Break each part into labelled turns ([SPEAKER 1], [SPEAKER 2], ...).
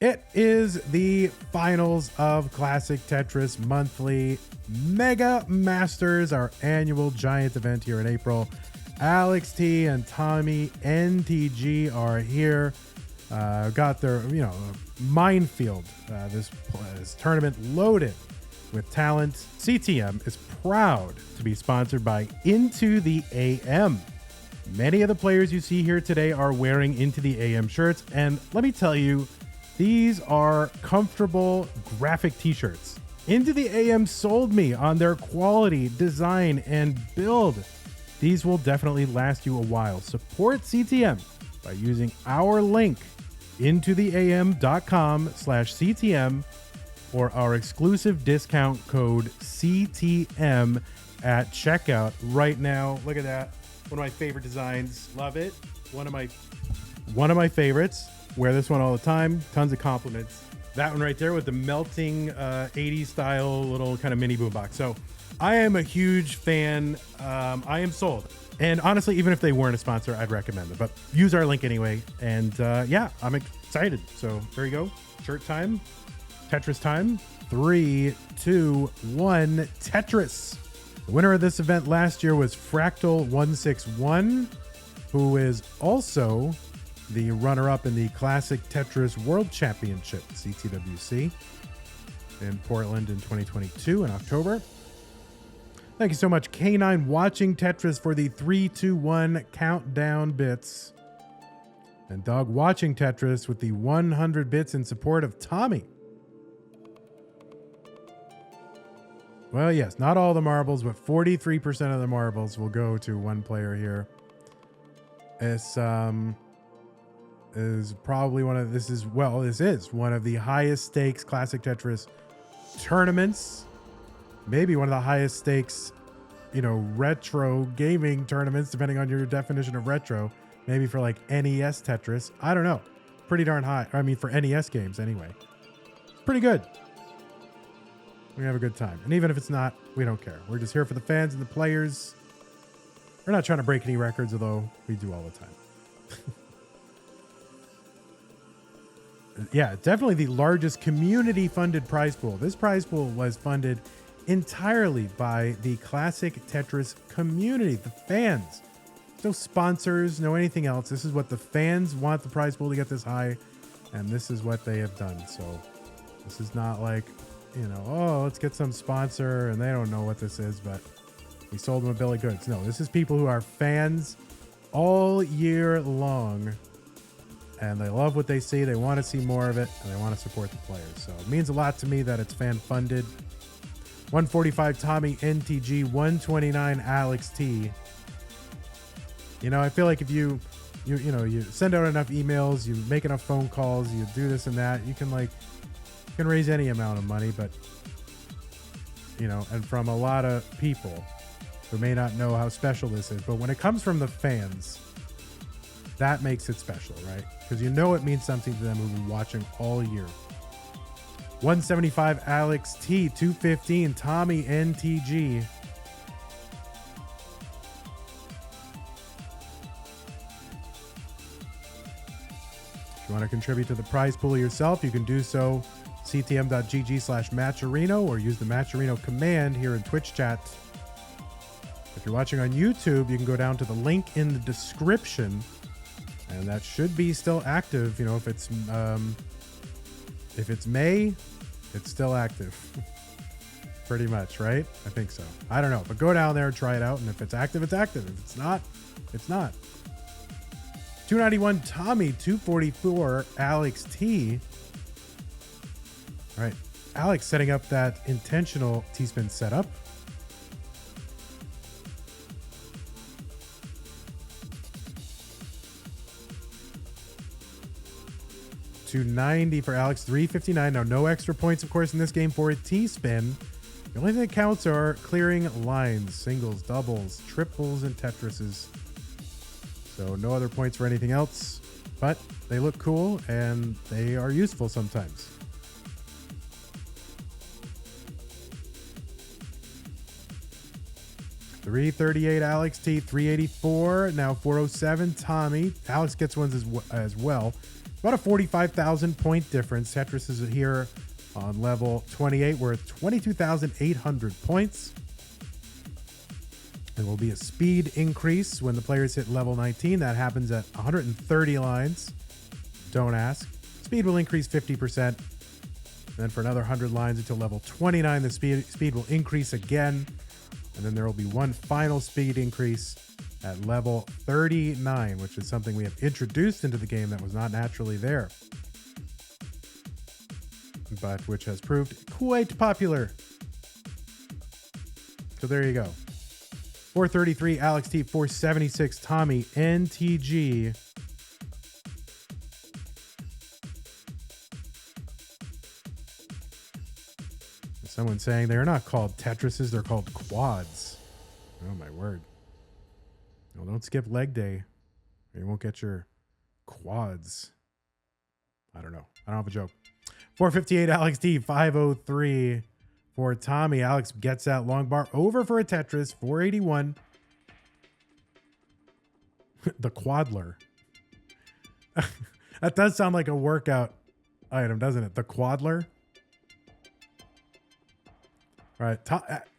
[SPEAKER 1] It is the finals of Classic Tetris Monthly Mega Masters, our annual giant event here in April. Alex T and TommyNTG are here. Got their, minefield. This tournament loaded with talent. CTM is proud to be sponsored by Into the AM. Many of the players you see here today are wearing Into the AM shirts, and let me tell you, these are comfortable graphic t-shirts. Into the AM sold me on their quality, design, and build. These will definitely last you a while. Support CTM by using our link, intotheam.com/CTM, or our exclusive discount code CTM at checkout right now. Look at that. One of my favorite designs. Love it. One of my favorites. Wear this one all the time. Tons of compliments. That one right there with the melting 80s style little kind of mini boombox. So I am a huge fan. I am sold. And honestly, even if they weren't a sponsor, I'd recommend them. But use our link anyway. And yeah, I'm excited. So there you go. Shirt time. Tetris time. 3, 2, 1. Tetris. The winner of this event last year was Fractal161, who is also the runner-up in the Classic Tetris World Championship, CTWC, in Portland in 2022 in October. Thank you so much, K9 Watching Tetris, for the 3, 2, 1 countdown bits. And Dog Watching Tetris with the 100 bits in support of Tommy. Well, yes, not all the marbles, but 43% of the marbles will go to one player here. This is probably this is one of the highest stakes Classic Tetris tournaments. Maybe one of the highest stakes, retro gaming tournaments, depending on your definition of retro. Maybe for like NES Tetris. I don't know. Pretty darn high. I mean, for NES games anyway. It's pretty good. We have a good time. And even if it's not, we don't care. We're just here for the fans and the players. We're not trying to break any records, although we do all the time. Yeah, definitely the largest community-funded prize pool. This prize pool was funded entirely by the Classic Tetris community, the fans. No sponsors, no anything else. This is what the fans want the prize pool to get this high, and this is what they have done. So this is not like, let's get some sponsor, and they don't know what this is, but we sold them a bill of goods. No, this is people who are fans all year long, and they love what they see. They want to see more of it, and they want to support the players. So it means a lot to me that it's fan funded. 145 TommyNTG, 129 Alex T. I feel like if you send out enough emails, you make enough phone calls, you do this and that, you can raise any amount of money. But and from a lot of people who may not know how special this is, but when it comes from the fans, that makes it special, right? Because it means something to them who've been watching all year. 175 Alex T, 215 TommyNTG. If you want to contribute to the prize pool yourself, you can do so ctm.gg/Matcherino, or use the Matcherino command here in Twitch chat. If you're watching on YouTube, you can go down to the link in the description, and that should be still active. If it's May, it's still active. Pretty much, right? I think so. I don't know, but go down there and try it out, and if it's active, it's active. If it's not, it's not. 291 Tommy, 244 Alex T. All right, Alex setting up that intentional T-spin setup. $290 for Alex, $359. Now, no extra points, of course, in this game for a T-spin. The only thing that counts are clearing lines, singles, doubles, triples, and Tetrises. So no other points for anything else, but they look cool and they are useful sometimes. $338 Alex T, $384. Now $407 Tommy. Alex gets ones as well. about a 45,000 point difference. Tetris is here on level 28 worth 22,800 points. There will be a speed increase when the players hit level 19. That happens at 130 lines. Don't ask. Speed will increase 50%. Then for another 100 lines until level 29, the speed will increase again. And then there will be one final speed increase at level 39, which is something we have introduced into the game that was not naturally there, but which has proved quite popular. So there you go. 433 Alex T, 476 TommyNTG. Someone saying they're not called Tetrises, they're called quads. Oh my word. Well, don't skip leg day, or you won't get your quads. I don't know. I don't have a joke. 458 Alex T, 503 for Tommy. Alex gets that long bar over for a Tetris. 481. The quadler. That does sound like a workout item, doesn't it? The quadler. All right.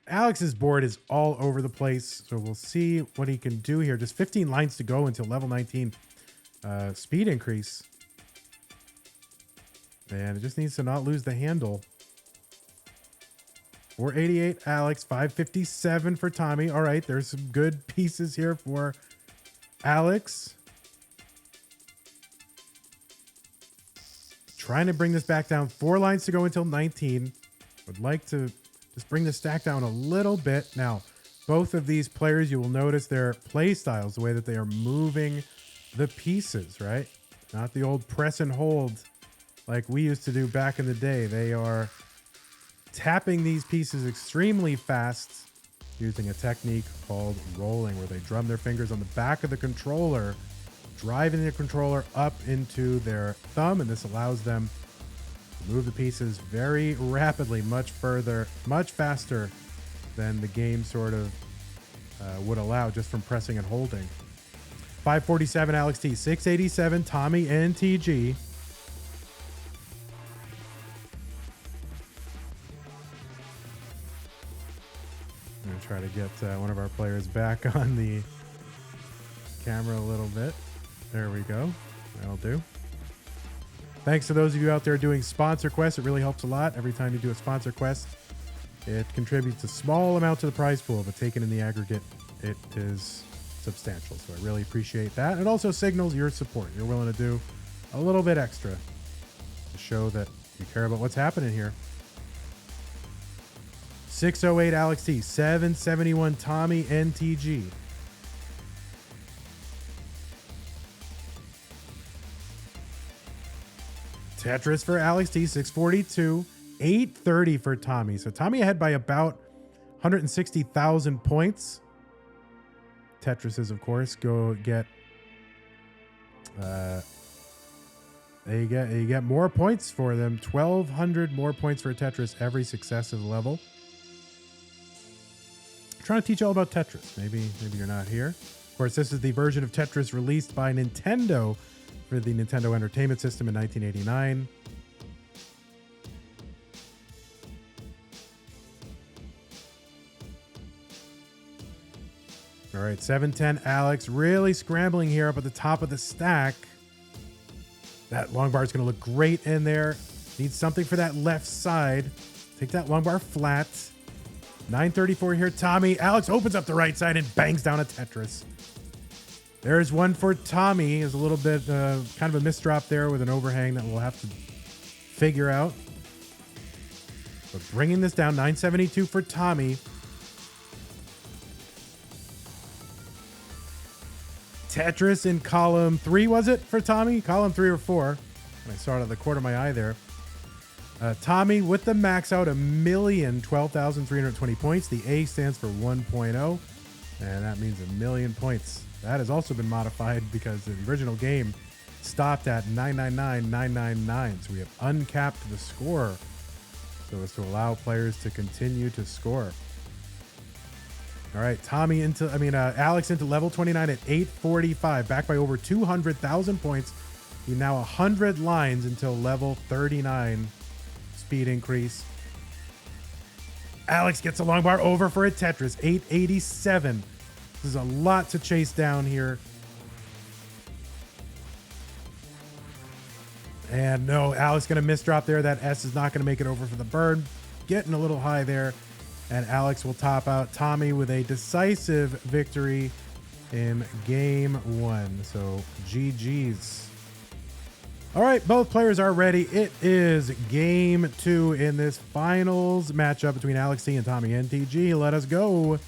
[SPEAKER 1] Alex's board is all over the place, so we'll see what he can do here. Just 15 lines to go until level 19 speed increase. And it just needs to not lose the handle. 488 Alex, 557 for Tommy. All right, there's some good pieces here for Alex. Trying to bring this back down. 4 lines to go until 19. Would like to just bring the stack down a little bit. Now, both of these players, you will notice their play styles, the way that they are moving the pieces, right? Not the old press and hold like we used to do back in the day. They are tapping these pieces extremely fast using a technique called rolling, where they drum their fingers on the back of the controller, driving the controller up into their thumb, and this allows them to move the pieces very rapidly, much further, much faster than the game sort of would allow just from pressing and holding. 547 Alex T, 687 TommyNTG. I'm going to try to get one of our players back on the camera a little bit. There we go. That'll do. Thanks to those of you out there doing sponsor quests. It really helps a lot. Every time you do a sponsor quest, it contributes a small amount to the prize pool, but taken in the aggregate, it is substantial. So I really appreciate that. It also signals your support. You're willing to do a little bit extra to show that you care about what's happening here. 608 Alex T, 771 TommyNTG. Tetris for Alex T, 642, 830 for Tommy. So Tommy ahead by about 160,000 points. Tetrises, of course, go get you get more points for them. 1,200 more points for a Tetris every successive level. I'm trying to teach you all about Tetris. Maybe you're not here. Of course, this is the version of Tetris released by Nintendo for the Nintendo Entertainment System in 1989. All right, 710 Alex really scrambling here up at the top of the stack. That long bar is going to look great in there. Needs something for that left side. Take that long bar flat. 934 here, Tommy. Alex opens up the right side and bangs down a Tetris. There's one for Tommy. There's a little bit kind of a misdrop there with an overhang that we'll have to figure out. But bringing this down, 972 for Tommy. Tetris in column 3, was it for Tommy? Column 3 or 4. I saw it out of the corner of my eye there. Tommy with the max out, 1,012,320 points. The A stands for 1.0, and that means 1,000,000 points. That has also been modified because the original game stopped at 999,999. So we have uncapped the score so as to allow players to continue to score. All right, Alex into level 29 at 845, back by over 200,000 points. We now 100 lines until level 39 speed increase. Alex gets a long bar over for a Tetris. 887. This is a lot to chase down here. And no, Alex going to misdrop there. That S is not going to make it over for the bird. Getting a little high there. And Alex will top out Tommy with a decisive victory in game 1. So GG's. All right, both players are ready. It is game 2 in this finals matchup between Alex T and TommyNTG. Let us go.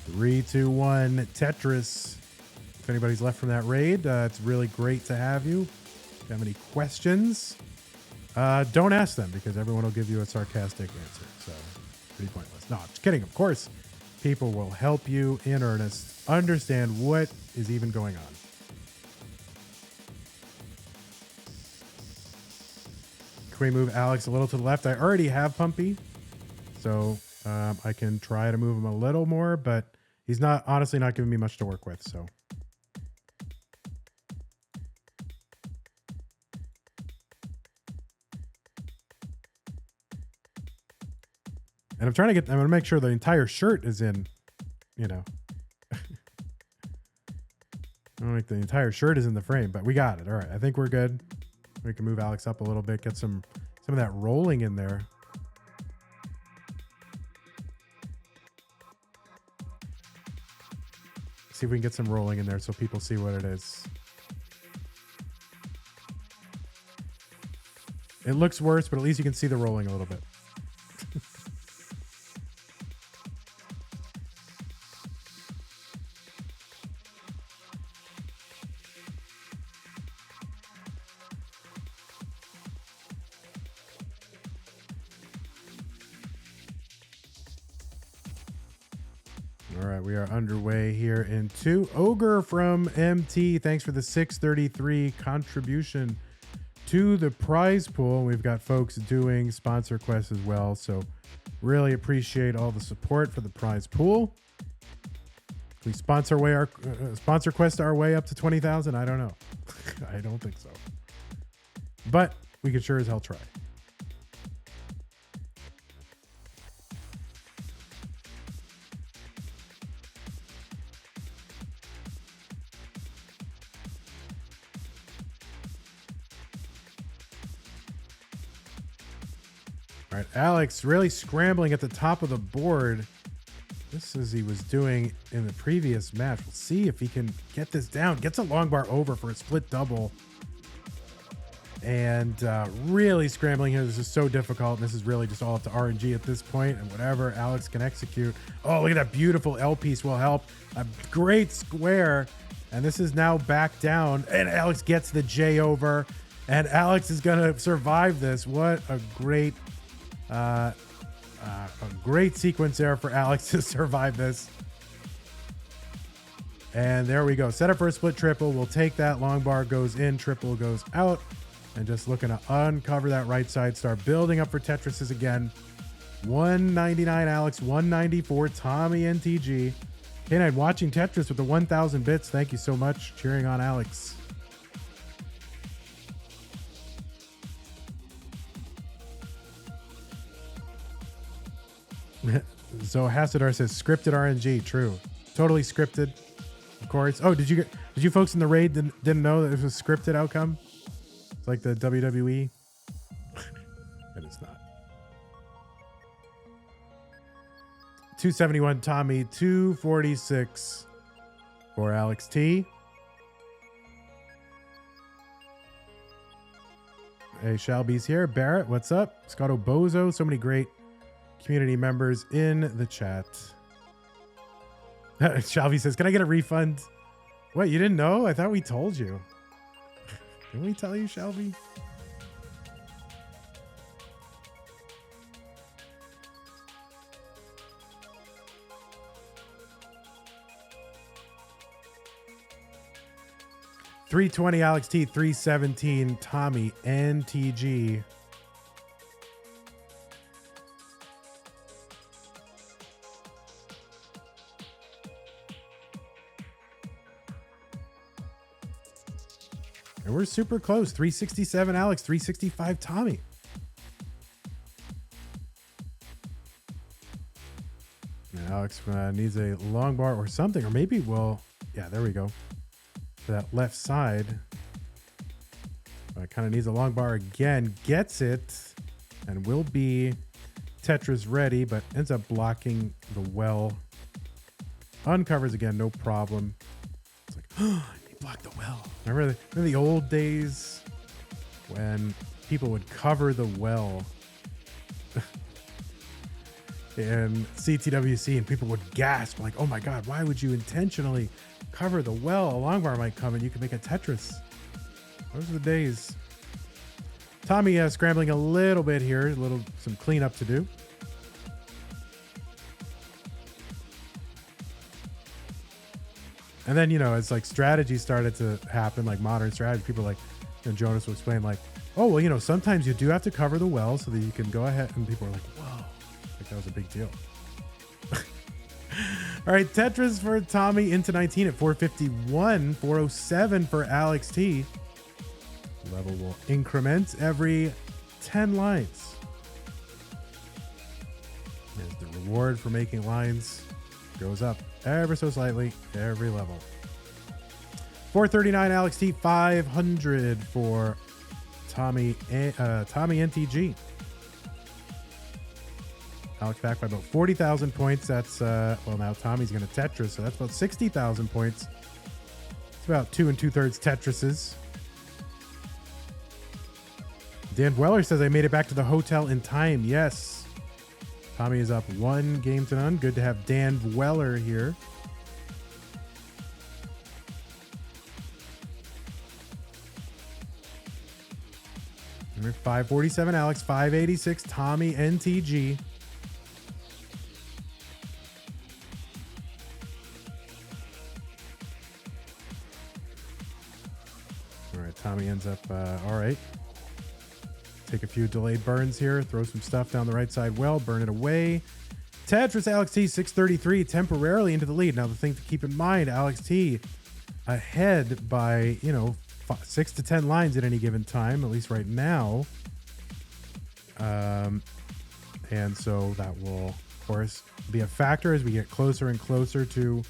[SPEAKER 1] 3, 2, 1, Tetris. If anybody's left from that raid, it's really great to have you. If you have any questions, don't ask them because everyone will give you a sarcastic answer. So, pretty pointless. No, I'm just kidding. Of course, people will help you in earnest understand what is even going on. Can we move Alex a little to the left? I already have Pumpy, so I can try to move him a little more, but he's not, honestly, not giving me much to work with, so. And I'm trying to I'm gonna make sure the entire shirt is in, you know. I don't think the entire shirt is in the frame, but we got it. All right, I think we're good. We can move Alex up a little bit, get some of that rolling in there. See if we can get some rolling in there so people see what it is. It looks worse, but at least you can see the rolling a little bit. All right, we are underway here in 2. Ogre from MT, thanks for the 633 contribution to the prize pool. We've got folks doing sponsor quests as well, so really appreciate all the support for the prize pool. We sponsor quest our way up to 20,000. I don't know. I don't think so, but we could sure as hell try. All right, Alex really scrambling at the top of the board. This is he was doing in the previous match. We'll see if he can get this down. Gets a long bar over for a split double. And really scrambling here. This is so difficult. This is really just all up to RNG at this point, and whatever Alex can execute. Oh, look at that beautiful L piece will help. A great square. And this is now back down. And Alex gets the J over. And Alex is going to survive this. What a great sequence there for Alex to survive this. And there we go. Set up for a split triple. We'll take that. Long bar goes in, triple goes out. And just looking to uncover that right side. Start building up for Tetrises again. 199 Alex, 194 TommyNTG. K9 watching Tetris with the 1,000 bits. Thank you so much. Cheering on Alex. So Hasidar says scripted RNG. True, totally scripted, of course. Oh, did you folks in the raid didn't know that it was a scripted outcome? It's like the WWE. And it's not. 271 Tommy, 246 for Alex T. Hey, Shalby's here. Barrett, what's up? Scotto Bozo, so many great community members in the chat. Shelby says, can I get a refund? What, you didn't know? I thought we told you. Didn't we tell you, Shelby? $320 Alex T, $317 TommyNTG. And we're super close. 367 Alex, 365 Tommy. And Alex needs a long bar or something, or maybe yeah, there we go. For that left side. Kind of needs a long bar again. Gets it. And will be Tetris ready, but ends up blocking the well. Uncovers again, no problem. It's like, oh, he blocked the well. Remember the old days when people would cover the well in CTWC and people would gasp like, oh my God, why would you intentionally cover the well? A long bar might come and you can make a Tetris. Those are the days. Tommy scrambling a little bit here, some cleanup to do. And then, as like strategy started to happen, like modern strategy, people like, Jonas will explain like, oh, well, sometimes you do have to cover the well so that you can go ahead. And people are like, whoa, like that was a big deal. All right, Tetris for Tommy into 19 at 451, 407 for Alex T. Level will increment every 10 lines. As the reward for making lines goes up ever so slightly every level. 439 Alex T, 500 for TommyNTG. Alex back by about 40,000 points. That's now Tommy's going to Tetris, so that's about 60,000 points. It's about 2 2/3 Tetrises. Dan Weller says, I made it back to the hotel in time. Yes. Tommy is up 1-0. Good to have Dan Weller here. Number 547, Alex. 586, TommyNTG. All right, Tommy ends up all right. Take a few delayed burns here. Throw some stuff down the right side well. Burn it away. Tetris Alex T, 633, temporarily into the lead. Now, the thing to keep in mind, Alex T ahead by, 6 to 10 lines at any given time, at least right now. And so that will, of course, be a factor as we get closer and closer to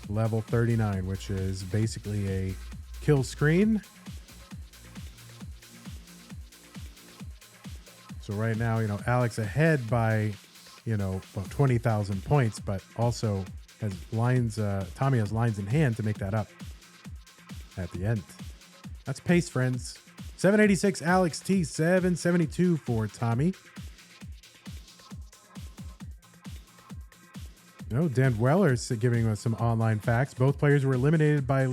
[SPEAKER 1] level 39, which is basically a kill screen. So right now, Alex ahead by, about 20,000 points, but also has lines, Tommy has lines in hand to make that up at the end. That's pace, friends. 786, Alex T, 772 for Tommy. Dan Weller's giving us some online facts. Both players were eliminated by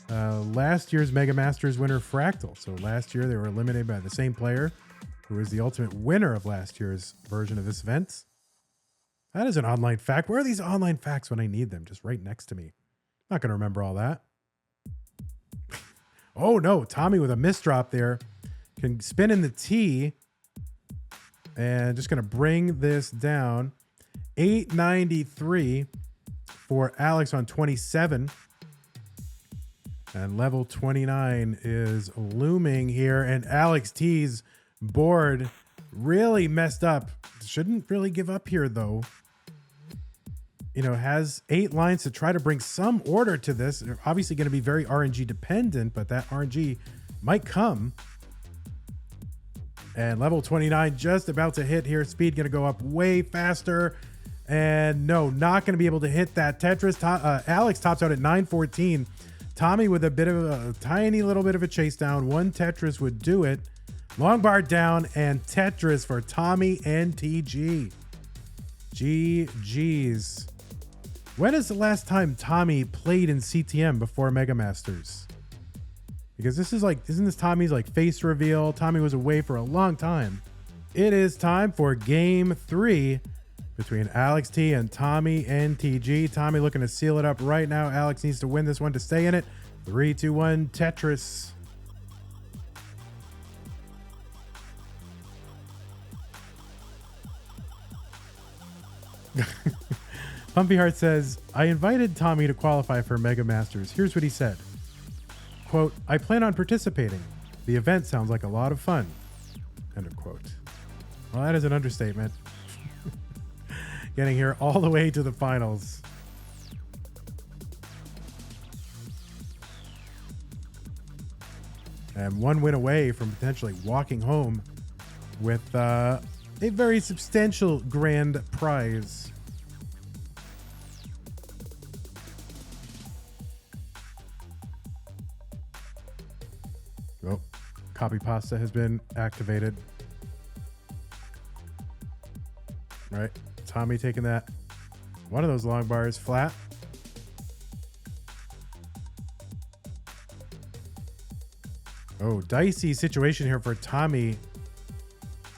[SPEAKER 1] last year's Mega Masters winner Fractal. So last year they were eliminated by the same player who was the ultimate winner of last year's version of this event. That is an online fact. Where are these online facts when I need them? Just right next to me. Not going to remember all that. Oh, no. Tommy with a misdrop there. Can spin in the T. And just going to bring this down. 893 for Alex on 27. And level 29 is looming here. And Alex T's board really messed up. Shouldn't really give up here, though. Has 8 lines to try to bring some order to this. They're obviously going to be very RNG dependent, but that RNG might come. And level 29 just about to hit here. Speed going to go up way faster. And no, not going to be able to hit that Tetris. Alex tops out at 914. Tommy with a tiny little bit of a chase down. One Tetris would do it. Long bar down and Tetris for TommyNTG. GG's. When is the last time Tommy played in CTM before Mega Masters? Because this is isn't this Tommy's face reveal? Tommy was away for a long time. It is time for game 3 between Alex T and TommyNTG. Tommy looking to seal it up right now. Alex needs to win this one to stay in it. 3, 2, 1, Tetris. Pumpy Heart says, I invited Tommy to qualify for Mega Masters. Here's what he said. quote, I plan on participating. The event sounds like a lot of fun, end of quote. Well, that is an understatement. Getting here all the way to the finals. And one win away from potentially walking home with a very substantial grand prize. Oh, copy pasta has been activated. All right, Tommy taking that. One of those long bars flat. Oh, dicey situation here for Tommy.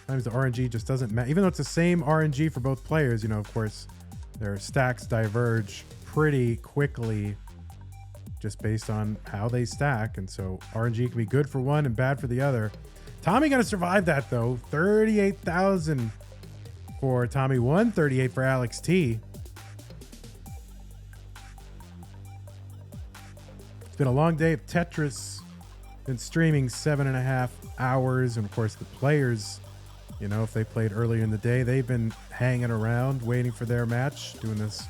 [SPEAKER 1] Sometimes the RNG just doesn't matter. Even though it's the same RNG for both players, you know, of course, their stacks diverge pretty quickly just based on how they stack. And so RNG can be good for one and bad for the other. Tommy got to survive that, though. 38,000 for Tommy, 138 for Alex T. It's been a long day of Tetris. Been streaming 7.5 hours, and of course the players, you know, if they played earlier in the day, they've been hanging around waiting for their match, doing this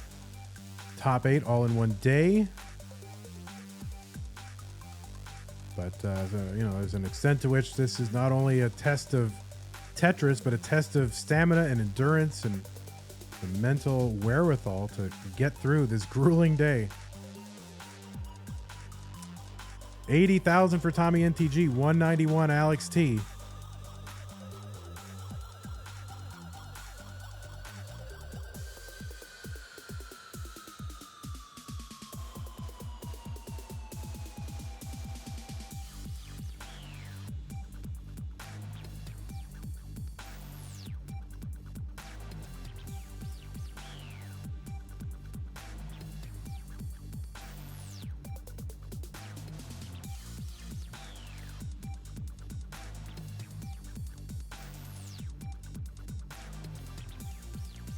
[SPEAKER 1] top 8 all in one day. But you know, there's an extent to which this is not only a test of Tetris, but a test of stamina and endurance and the mental wherewithal to get through this grueling day. 80,000 for TommyNTG, 191 Alex T.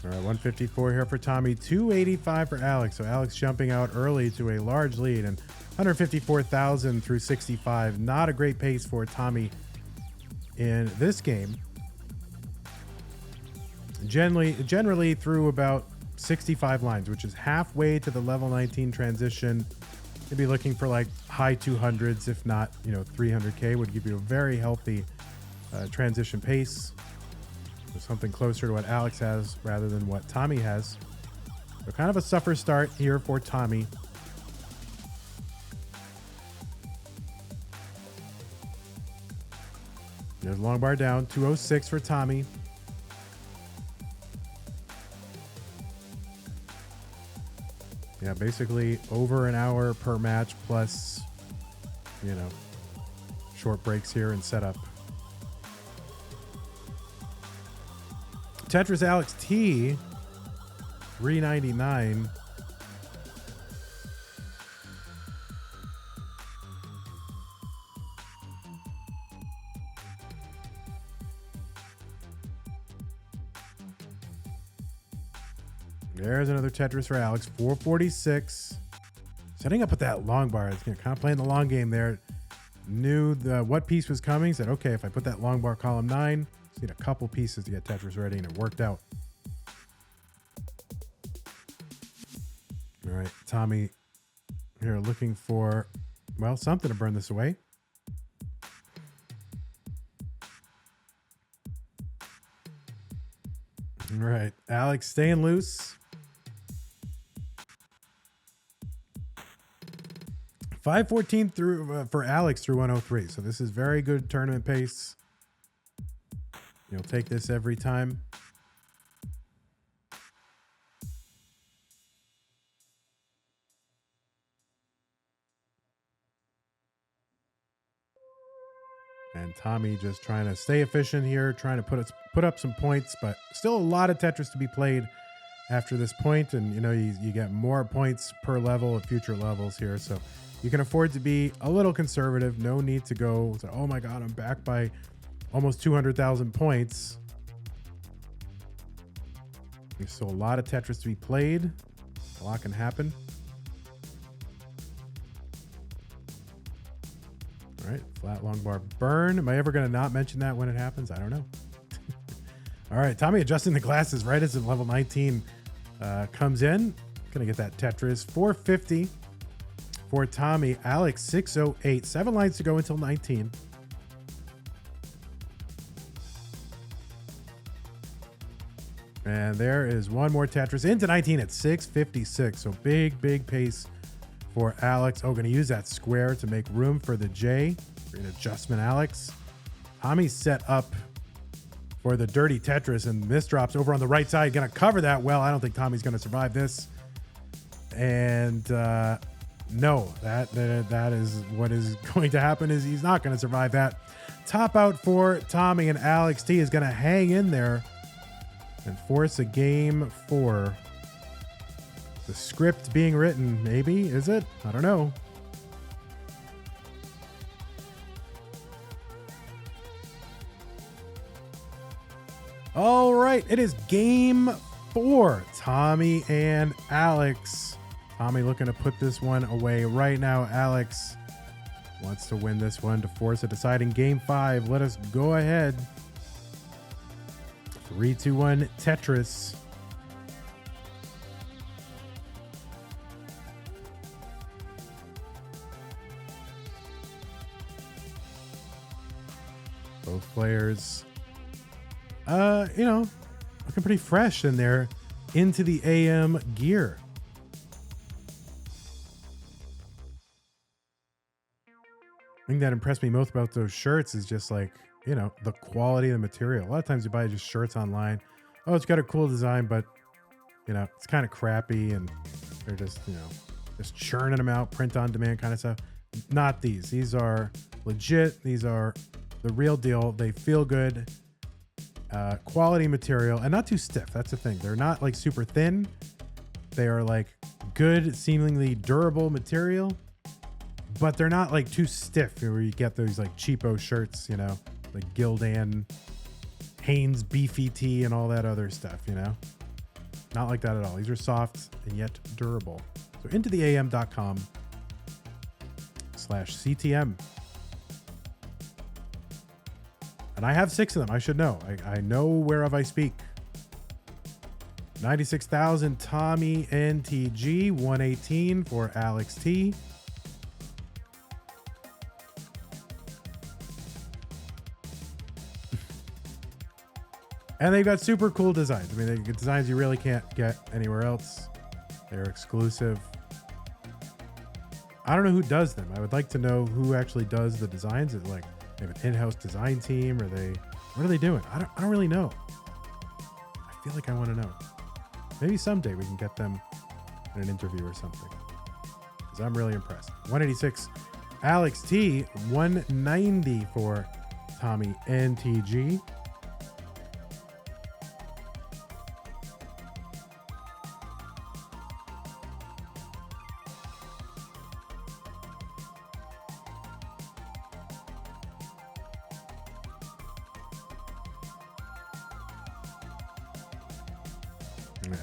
[SPEAKER 1] All right, 154 here for Tommy, 285 for Alex. So Alex jumping out early to a large lead, and 154,000 through 65. Not a great pace for Tommy in this game. Generally through about 65 lines, which is halfway to the level 19 transition. You'd be looking for like high 200s, if not, you know, 300K would give you a very healthy transition pace. So something closer to what Alex has rather than what Tommy has. So kind of a suffer start here for Tommy. There's long bar down, 206 for Tommy. Yeah, basically over an hour per match plus, you know, short breaks here and setup. Tetris Alex T, 399. There's another Tetris for Alex, 446. Setting up with that long bar. It's kind of playing the long game there. Knew what piece was coming. Said, okay, if I put that long bar column 9, just need a couple pieces to get Tetris ready, and it worked out. All right, Tommy here looking for, well, something to burn this away. All right, Alex staying loose. 514 through for Alex through 103. So this is very good tournament pace. You'll take this every time. And Tommy just trying to stay efficient here, trying to put up some points, but still a lot of Tetris to be played after this point. And, you know, you get more points per level at future levels here. So you can afford to be a little conservative. No need to go, oh my God, I'm back by almost 200,000 points. There's still a lot of Tetris to be played. A lot can happen. All right, flat long bar burn. Am I ever going to not mention that when it happens? I don't know. All right, Tommy adjusting the glasses right as the level 19 comes in. Gonna get that Tetris. 450 for Tommy. Alex 608. 7 lines to go until 19. And there is one more Tetris into 19 at 656. So big pace for Alex. Oh, gonna use that square to make room for the J. Great adjustment, Alex. Tommy's set up for the dirty Tetris, and this drops over on the right side. Gonna cover that well. I don't think Tommy's gonna survive this. And no, that is what is going to happen is he's not gonna survive that. Top out for Tommy, and Alex T is gonna hang in there and force a game 4. The script being written, maybe, is it? I don't know. All right, it is game 4. Tommy and Alex. Tommy looking to put this one away right now. Alex wants to win this one to force a deciding game 5. Let us go ahead. 3, 2, 1, Tetris. Both players, looking pretty fresh in there into the AM gear. The thing that impressed me most about those shirts is just like, the quality of the material. A lot of times you buy just shirts online. Oh, it's got a cool design, but it's kind of crappy and they're just, just churning them out, print on demand kind of stuff. Not these. These are legit. These are the real deal. They feel good. Quality material and not too stiff. That's the thing. They're not like super thin. They are like good, seemingly durable material, but they're not like too stiff where you get those like cheapo shirts, like Gildan, Hanes, Beefy Tee, and all that other stuff, Not like that at all. These are soft and yet durable. So into the am.com/CTM. And I have 6 of them. I should know. I know whereof I speak. 96,000 TommyNTG. 118 for Alex T. And they've got super cool designs. I mean, they get designs you really can't get anywhere else. They're exclusive. I don't know who does them. I would like to know who actually does the designs. Is it like they have an in-house design team, or what are they doing? I don't really know. I feel like I want to know. Maybe someday we can get them in an interview or something, because I'm really impressed. 186 Alex T. 190 for TommyNTG.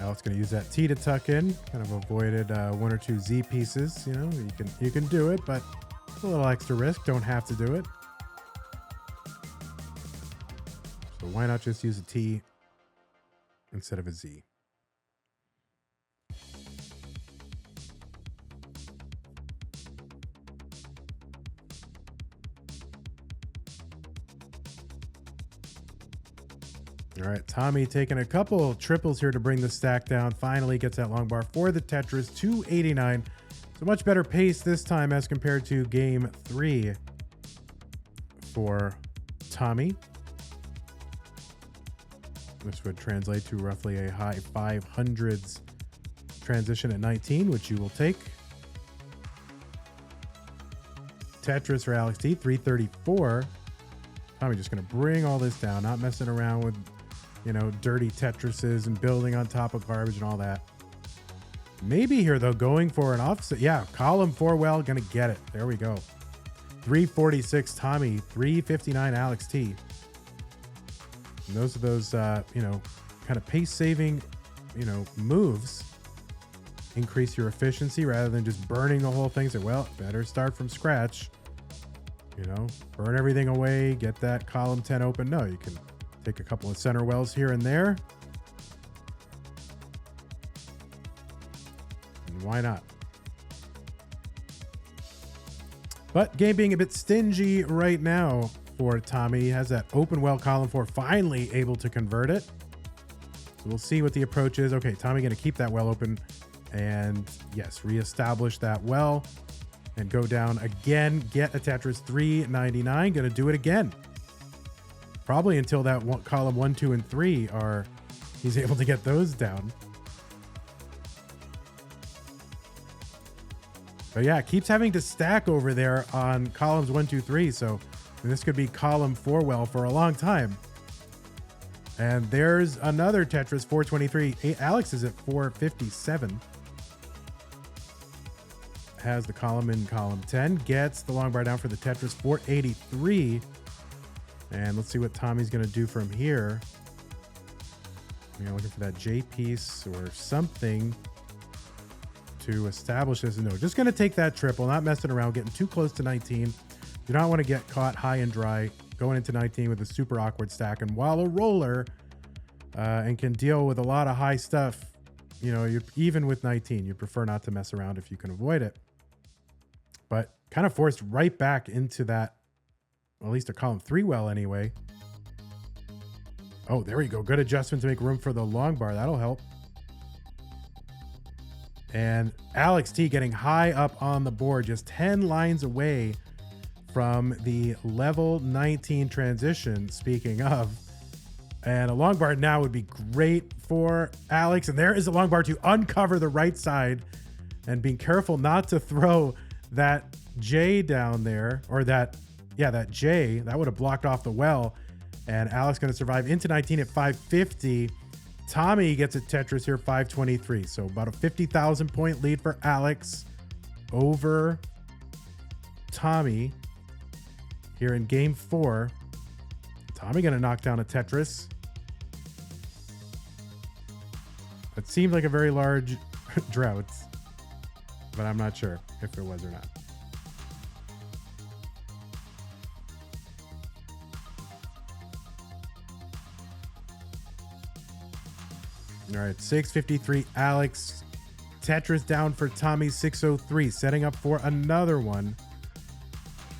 [SPEAKER 1] Alex going to use that T to tuck in. Kind of avoided 1 or 2 Z pieces. You can do it, but it's a little extra risk. Don't have to do it. So why not just use a T instead of a Z? All right, Tommy taking a couple triples here to bring the stack down. Finally gets that long bar for the Tetris, 289. So much better pace this time as compared to game 3 for Tommy. This would translate to roughly a high 500s transition at 19, which you will take. Tetris for Alex T, 334. Tommy just going to bring all this down, not messing around with dirty Tetrises and building on top of garbage and all that. Maybe here, though, going for an offset. Yeah, column 4 well, gonna get it. There we go. 346 Tommy, 359 Alex T. And those are those, kind of pace-saving, moves. Increase your efficiency rather than just burning the whole thing. So, well, better start from scratch. you know, burn everything away, get that column 10 open. No, you can take a couple of center wells here and there. And why not? But game being a bit stingy right now for Tommy. He has that open well column 4, finally able to convert it. So we'll see what the approach is. Okay, Tommy going to keep that well open and yes, reestablish that well and go down again, get a Tetris 399. Going to do it again. Probably until that column 1, 2, and 3 are, he's able to get those down. But yeah, keeps having to stack over there on columns 1, 2, 3. So this could be column 4 well for a long time. And there's another Tetris 423. Alex is at 457. Has the column in column 10. Gets the long bar down for the Tetris 483. And let's see what Tommy's going to do from here. You know, looking for that J piece or something to establish this. No, just going to take that triple, not messing around, getting too close to 19. Do not want to get caught high and dry going into 19 with a super awkward stack. And while a roller and can deal with a lot of high stuff, you know, even with 19, you prefer not to mess around if you can avoid it. But kind of forced right back into that, at least a column 3 well anyway. Oh, there we go. Good adjustment to make room for the long bar. That'll help. And Alex T getting high up on the board, just 10 lines away from the level 19 transition, speaking of. And a long bar now would be great for Alex. And there is a long bar to uncover the right side and being careful not to throw that J down there, or that J that would have blocked off the well. And Alex going to survive into 19 at 550. Tommy gets a Tetris here, 523. So about a 50,000 point lead for Alex over Tommy here in game 4. Tommy going to knock down a Tetris. It seemed like a very large drought, but I'm not sure if it was or not. All right, 653 Alex. Tetris down for Tommy, 603. Setting up for another one.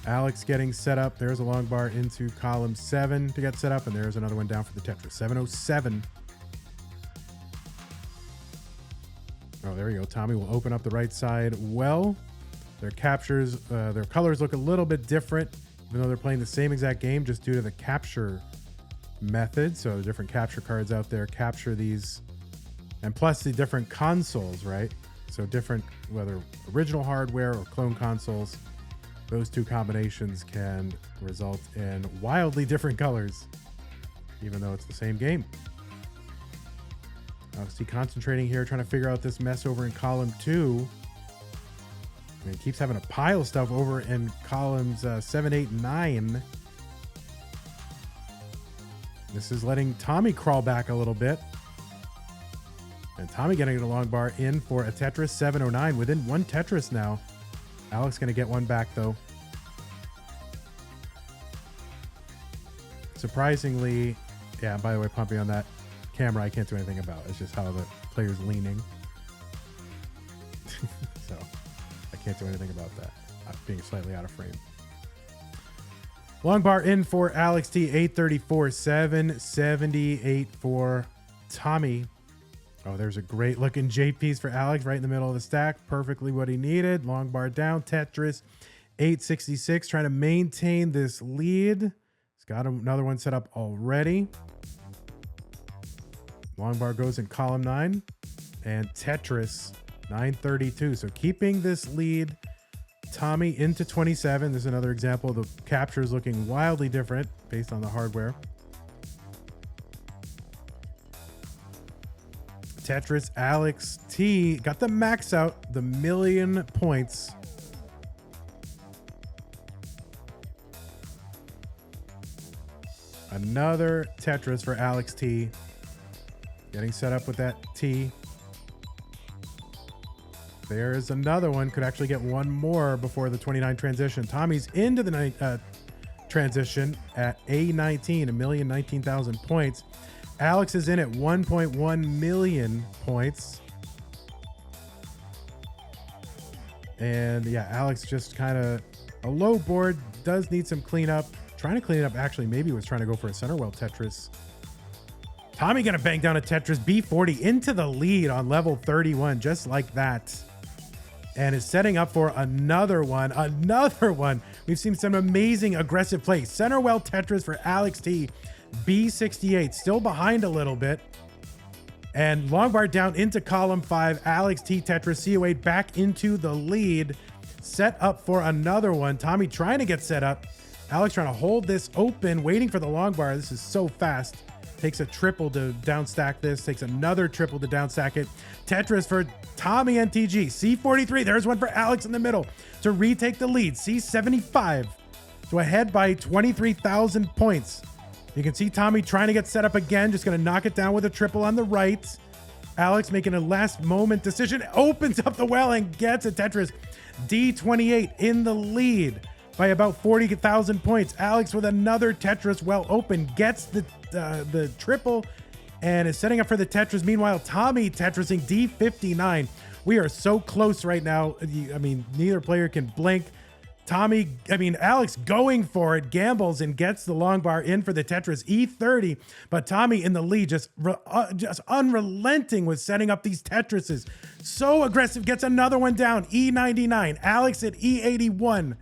[SPEAKER 1] Alex getting set up. There's a long bar into column 7 to get set up, and there's another one down for the Tetris. 707. Oh, there we go. Tommy will open up the right side well. Their captures, their colors look a little bit different, even though they're playing the same exact game, just due to the capture method. So the different capture cards out there capture these, and plus the different consoles, right? So different, whether original hardware or clone consoles, those two combinations can result in wildly different colors, even though it's the same game. Obviously concentrating here, trying to figure out this mess over in column 2. And he keeps having a pile of stuff over in columns 7, 8, 9. This is letting Tommy crawl back a little bit. And Tommy getting a long bar in for a Tetris 709. Within one Tetris now. Alex going to get one back, though. Surprisingly, yeah, by the way, Pumpy, on that camera, I can't do anything about. It's just how the player's leaning. So I can't do anything about that. Being slightly out of frame. Long bar in for Alex T, 834, 778 for Tommy. Oh, there's a great looking J piece for Alex right in the middle of the stack. Perfectly what he needed. Long bar down. Tetris 866 trying to maintain this lead. He's got another one set up already. Long bar goes in column 9 and Tetris 932. So keeping this lead, Tommy into 27. This is another example of the captures looking wildly different based on the hardware. Tetris Alex T got the max out, the 1,000,000 points. Another Tetris for Alex T. Getting set up with that T. There's another one. Could actually get one more before the 29 transition. Tommy's into the transition at A19, 1,019,000 points. Alex is in at 1.1 million points. And yeah, Alex just kind of a low board, does need some cleanup. Trying to clean it up, actually, maybe was trying to go for a center well Tetris. Tommy gonna bang down a Tetris B40 into the lead on level 31, just like that. And is setting up for another one. We've seen some amazing aggressive plays. Center well Tetris for Alex T. B68, still behind a little bit. And long bar down into column 5. Alex T. Tetris CO8 back into the lead. Set up for another one. Tommy trying to get set up. Alex trying to hold this open, waiting for the long bar. This is so fast. Takes a triple to down stack this. Takes another triple to down stack it. Tetris for TommyNTG. C43. There's one for Alex in the middle to retake the lead. C75. So ahead by 23,000 points. You can see Tommy trying to get set up again. Just going to knock it down with a triple on the right. Alex making a last moment decision. Opens up the well and gets a Tetris. D28 in the lead by about 40,000 points. Alex with another Tetris well open. Gets the triple and is setting up for the Tetris. Meanwhile, Tommy Tetrising D59. We are so close right now. I mean, neither player can blink. Alex going for it, gambles and gets the long bar in for the Tetris E30, but Tommy in the lead, just unrelenting with setting up these Tetrises. So aggressive, gets another one down, E99. Alex at E81.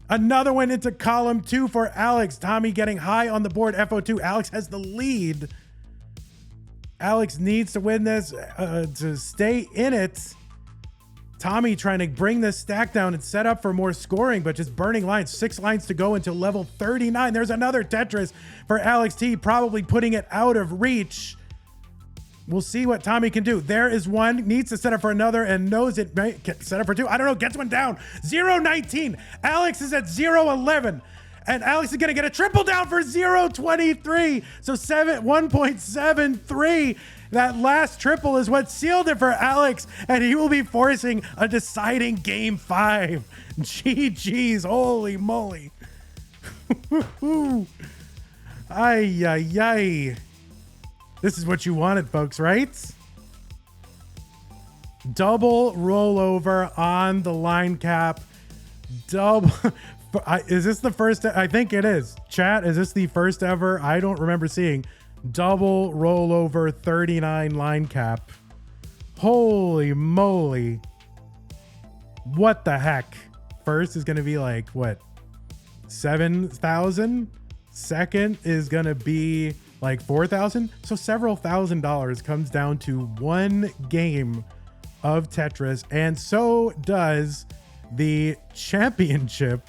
[SPEAKER 1] Another one into column 2 for Alex. Tommy getting high on the board, FO2. Alex has the lead. Alex needs to win this to stay in it. Tommy trying to bring this stack down and set up for more scoring, but just burning lines. 6 lines to go until level 39. There's another Tetris for Alex T, probably putting it out of reach. We'll see what Tommy can do. There is one, needs to set up for another and knows it, right? Set up for 2. I don't know, gets one down. 0-19. Alex is at 0-11. And Alex is going to get a triple down for 0-23. So 1.73. That last triple is what sealed it for Alex. And he will be forcing a deciding game 5. GG's. Holy moly. Ay, ay, ay. This is what you wanted, folks, right? Double rollover on the line cap. Double... Is this the first? I think it is. Chat, is this the first ever? I don't remember seeing double rollover 39 line cap. Holy moly. What the heck? First is going to be like, what? 7,000? Second is going to be like 4,000. So several $1,000s comes down to one game of Tetris. And so does the championship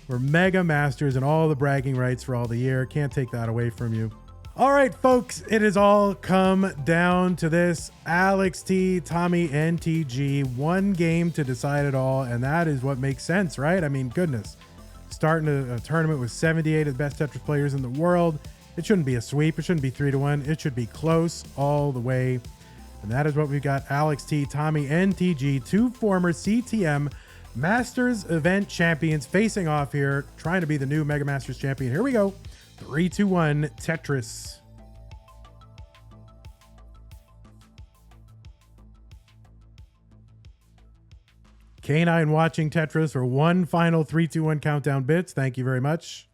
[SPEAKER 1] for Mega Masters and all the bragging rights for all the year. Can't take that away from you. All right, folks, it has all come down to this. Alex T, TommyNTG, one game to decide it all, and that is what makes sense, right? I mean, goodness. Starting a tournament with 78 of the best Tetris players in the world. It shouldn't be a sweep. It shouldn't be 3-1. It should be close all the way. And that is what we've got. Alex T, TommyNTG, 2 former CTM Masters event champions facing off here, trying to be the new Mega Masters champion. Here we go. 3, 2, 1, Tetris. K9 watching Tetris for one final 3, 2, 1 countdown bits. Thank you very much.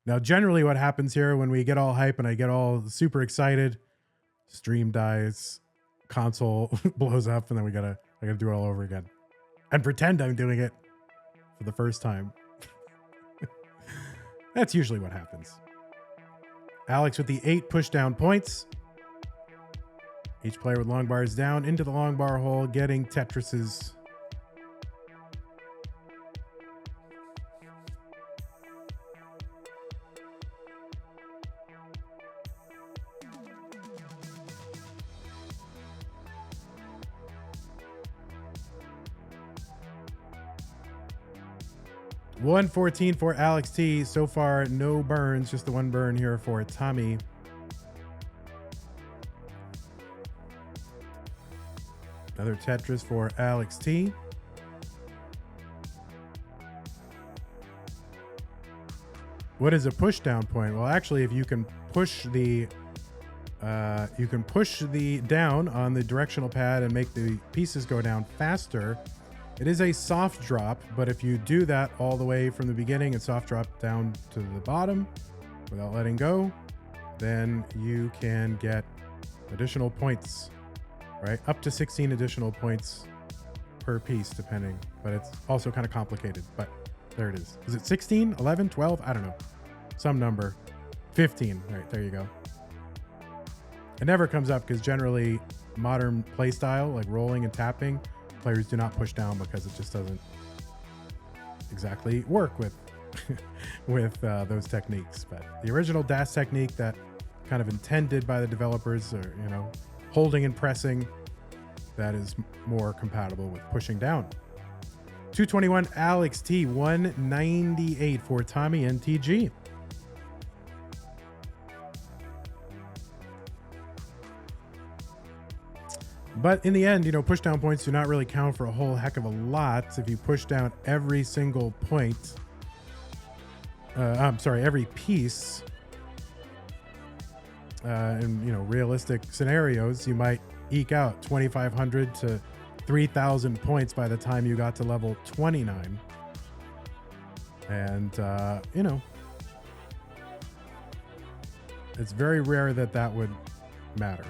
[SPEAKER 1] Now, generally what happens here when we get all hype and I get all super excited, stream dies, console blows up, and then I gotta do it all over again and pretend I'm doing it for the first time. That's usually what happens. Alex with the 8 push down points. Each player with long bars down into the long bar hole, getting Tetrises. $114 for Alex T. So far, no burns, just the one burn here for Tommy. Another Tetris for Alex T. What is a push down point? Well, actually, if you can push the down on the directional pad and make the pieces go down faster. It is a soft drop, but if you do that all the way from the beginning and soft drop down to the bottom without letting go, then you can get additional points, right? Up to 16 additional points per piece, depending, but it's also kind of complicated, but there it is. Is it 16, 11, 12? I don't know. Some number. 15, right, there you go. It never comes up because generally modern play style, like rolling and tapping, players do not push down because it just doesn't exactly work with those techniques. But the original dash technique that kind of intended by the developers, or holding and pressing, that is more compatible with pushing down. 221 Alex T, 198 for TommyNTG. But in the end, push down points do not really count for a whole heck of a lot. If you push down every single point, every piece, in realistic scenarios, you might eke out 2,500 to 3,000 points by the time you got to level 29. And, it's very rare that would matter.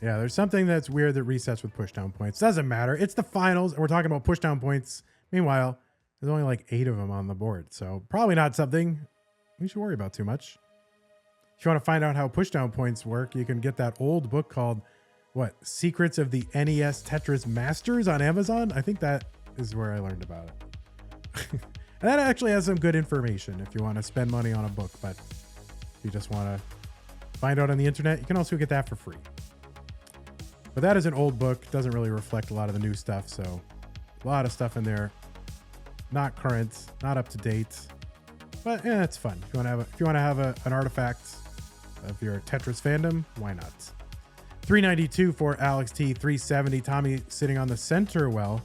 [SPEAKER 1] Yeah, there's something that's weird that resets with pushdown points. Doesn't matter. It's the finals, and we're talking about pushdown points. Meanwhile, there's only like 8 of them on the board, so probably not something we should worry about too much. If you want to find out how pushdown points work, you can get that old book called, Secrets of the NES Tetris Masters on Amazon. I think that is where I learned about it. And that actually has some good information if you want to spend money on a book, but if you just want to find out on the internet, you can also get that for free. But that is an old book, doesn't really reflect a lot of the new stuff, so a lot of stuff in there, not current, not up to date, but it's fun. If you want to have an artifact of your Tetris fandom, why not? 392 for Alex T, 370. Tommy sitting on the center well,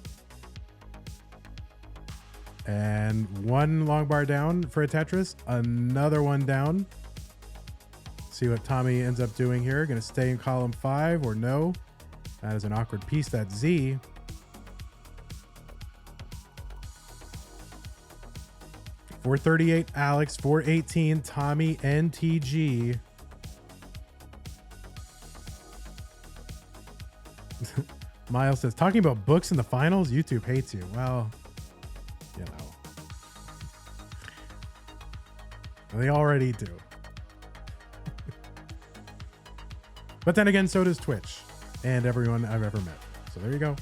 [SPEAKER 1] and one long bar down for a Tetris, another one down. See what Tommy ends up doing here. Going to stay in column 5 or no? That is an awkward piece. That's Z. $438 Alex, $418 TommyNTG. Miles says, talking about books in the finals, YouTube hates you. Well, they already do. But then again, so does Twitch and everyone I've ever met. So there you go.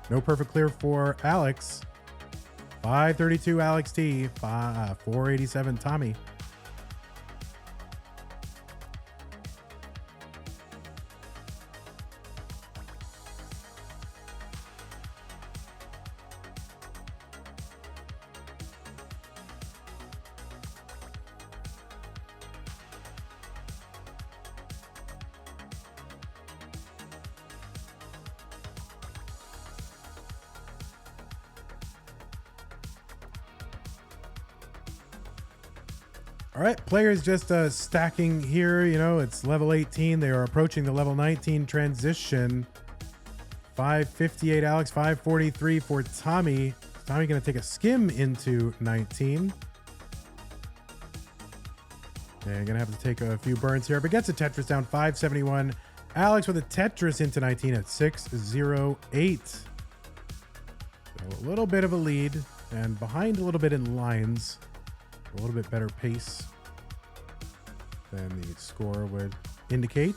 [SPEAKER 1] No perfect clear for Alex. 532 Alex T, 487 Tommy. All right, players just stacking here. It's level 18. They are approaching the level 19 transition. 558 Alex, 543 for Tommy. Tommy going to take a skim into 19. Yeah, going to have to take a few burns here, but gets a Tetris down. 571 Alex with a Tetris into 19 at 608. So a little bit of a lead, and behind a little bit in lines. A little bit better pace than the score would indicate.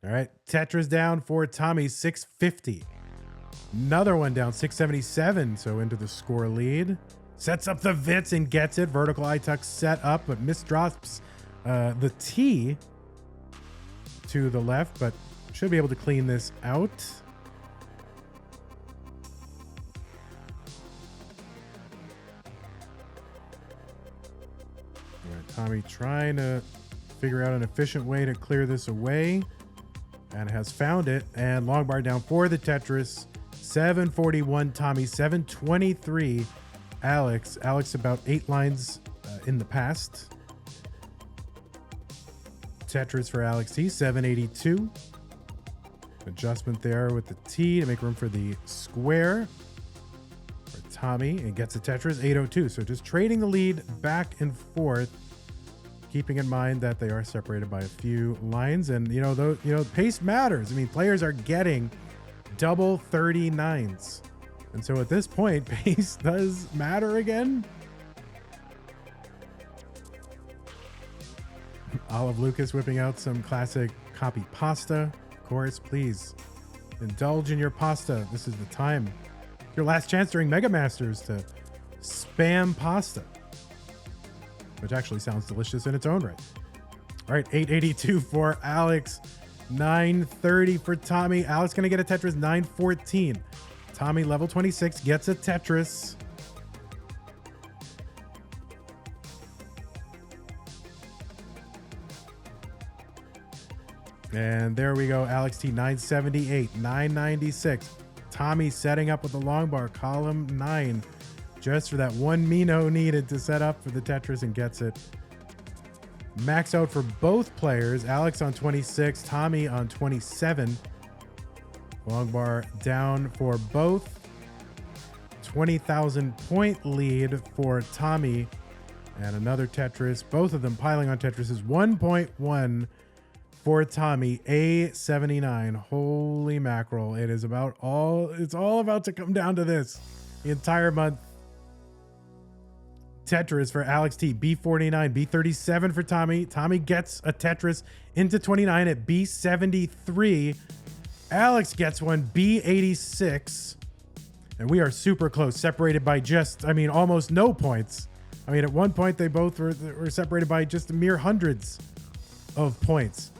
[SPEAKER 1] All right, Tetris down for Tommy, 650. Another one down, 677. So into the score lead. Sets up the Vitz and gets it. Vertical eye tuck set up, but misdrops the T to the left, but should be able to clean this out. All right, Tommy trying to figure out an efficient way to clear this away, and has found it. And long bar down for the Tetris. 741 Tommy, 723 Alex. Alex about 8 lines in the past. Tetris for Alex T, 782. Adjustment there with the T to make room for the square for Tommy, and gets a Tetris, 802. So just trading the lead back and forth, keeping in mind that they are separated by a few lines. And pace matters. I mean, players are getting double 39s, and so at this point pace does matter again. Olive Lucas whipping out some classic copy pasta. Of course, please indulge in your pasta. This is the time, your last chance during Mega Masters, to spam pasta, which actually sounds delicious in its own right. All right, 882 for Alex, 930 for Tommy. Alex gonna get a Tetris, 914. Tommy, level 26, gets a Tetris. And there we go. Alex T, 978, 996. Tommy setting up with the long bar, column 9, just for that one Mino needed to set up for the Tetris, and gets it. Max out for both players. Alex on 26, Tommy on 27. Long bar down for both. 20,000 point lead for Tommy. And another Tetris. Both of them piling on Tetris is 1.1 for Tommy. A79. Holy mackerel. It's all about to come down to this the entire month. Tetris for Alex T, B49, B37 for Tommy. Tommy gets a Tetris into 29 at B73. Alex gets one, B86. And we are super close, separated by just, almost no points. At one point, they both were separated by just mere hundreds of points.